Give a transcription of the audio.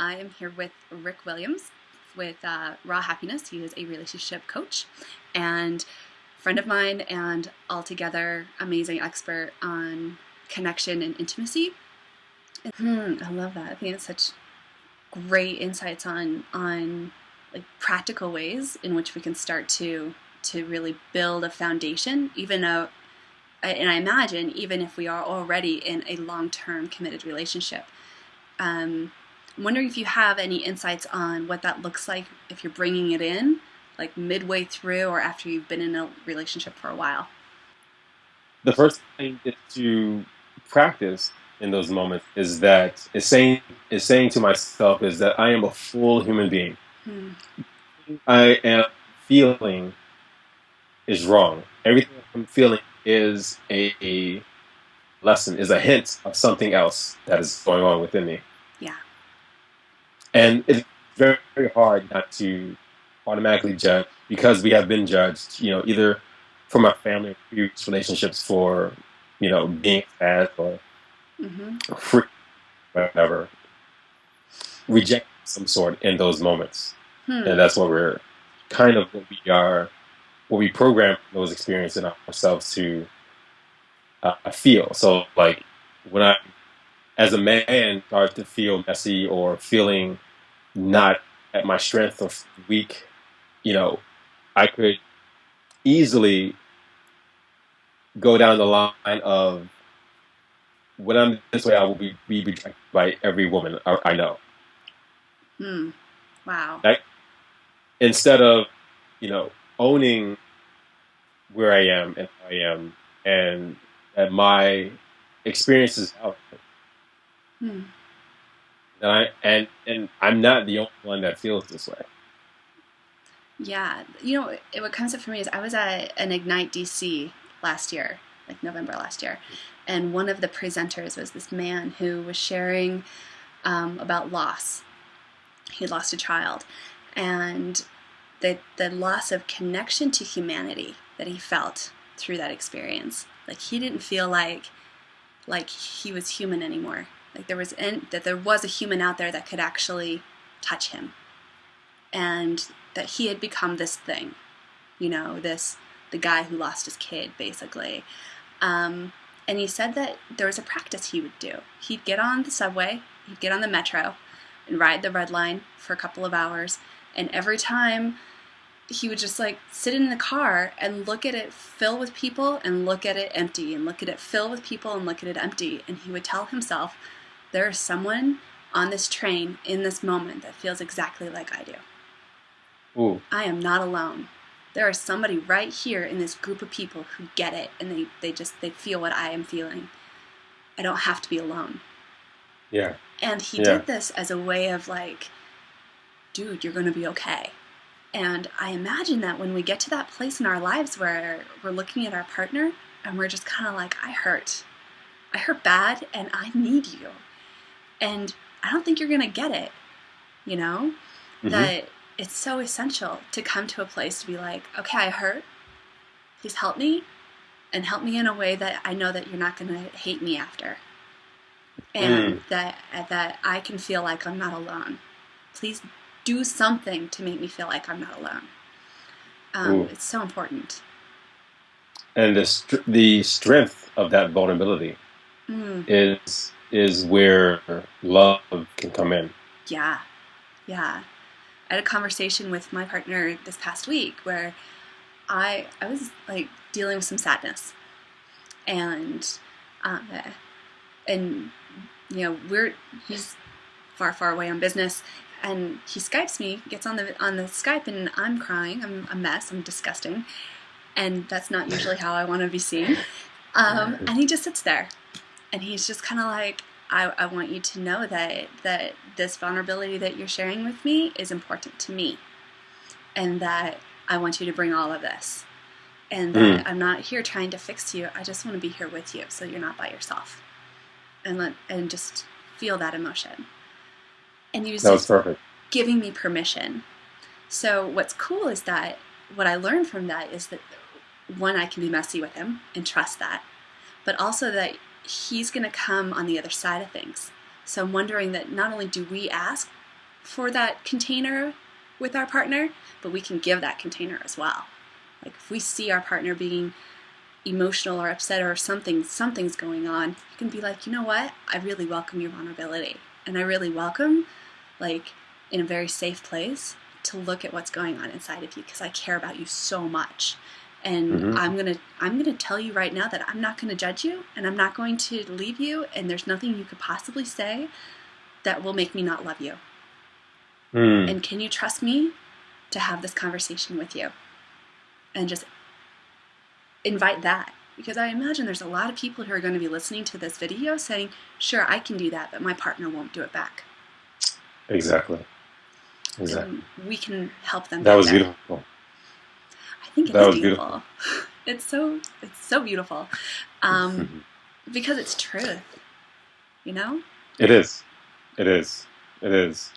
I am here with Rick Williams with Raw Happiness. He is a relationship coach and friend of mine and altogether amazing expert on connection and intimacy. I love that. I think it's such great insights on like practical ways in which we can start to really build a foundation, even though, and I imagine even if we are already in a long-term committed relationship. I'm wondering if you have any insights on what that looks like if you're bringing it in, like midway through or after you've been in a relationship for a while. The first thing is to practice in those moments is saying to myself is that I am a full human being. Hmm. I am feeling is wrong. Everything I'm feeling is a lesson, is a hint of something else that is going on within me. Yeah. And it's very, very hard not to automatically judge because we have been judged, either from our family or previous relationships for, being fast or Mm-hmm. free, whatever, reject some sort in those moments. Hmm. And that's what we're kind of what we program those experiences in ourselves to feel. So, like, when I, as a man, start to feel messy or feeling not at my strength or weak, you know, I could easily go down the line of when I'm this way, I will be rejected by every woman I know. Hmm. Wow. That, instead of, owning where I am and how I am and that my experiences out Hmm. and I'm not the only one that feels this way. Yeah. What comes up for me is I was at an Ignite DC last year, like November last year, and one of the presenters was this man who was sharing about loss. He lost a child, and the loss of connection to humanity that he felt through that experience. Like he didn't feel like he was human anymore. Like there was a human out there that could actually touch him, and that he had become this thing, the guy who lost his kid, basically. And he said that there was a practice he would do. He'd get on the subway, he'd get on the metro, and ride the red line for a couple of hours. And every time he would just like sit in the car and look at it fill with people and look at it empty and look at it fill with people and look at it empty. And he would tell himself, there is someone on this train in this moment that feels exactly like I do. Ooh, I am not alone. There is somebody right here in this group of people who get it and they feel what I am feeling. I don't have to be alone. yeah, And he yeah. did this as a way of like, dude, you're going to be okay. And I imagine that when we get to that place in our lives where we're looking at our partner and we're just kind of like, I hurt bad and I need you. And I don't think you're going to get it, you know? Hmm. That it's so essential to come to a place to be like, okay, I hurt. Please help me and help me in a way that I know that you're not going to hate me after. And Mm. that I can feel like I'm not alone. Please do something to make me feel like I'm not alone. Ooh. It's so important. And the strength of that vulnerability Mm, is where love can come in. yeah, yeah. I had a conversation with my partner this past week where I was like dealing with some sadness, and uh, and he's far away on business, and he Skypes me, gets on the Skype, and I'm crying. I'm a mess. I'm disgusting, and that's not usually how I want to be seen. And he just sits there, and he's just kind of like, I want you to know that this vulnerability that you're sharing with me is important to me, and that I want you to bring all of this, and Mm. that I'm not here trying to fix you. I just want to be here with you, so you're not by yourself, and just feel that emotion. And he was That was just perfect. giving me permission. So what's cool is that what I learned from that is that one, I can be messy with him and trust that, but also that he's going to come on the other side of things. So I'm wondering that not only do we ask for that container with our partner, but we can give that container as well. Like if we see our partner being emotional or upset or something's going on, you can be like, you know what? I really welcome your vulnerability. And I really welcome, like, in a very safe place, to look at what's going on inside of you because I care about you so much. And I'm gonna tell you right now that I'm not gonna judge you and I'm not going to leave you, and there's nothing you could possibly say that will make me not love you. And can you trust me to have this conversation with you? And just invite that. Because I imagine there's a lot of people who are going to be listening to this video saying, sure, I can do that, but my partner won't do it back. Exactly. And we can help them That get was there. beautiful. I think it is beautiful. It's so beautiful. Because it's truth, you know? It is. It is. It is.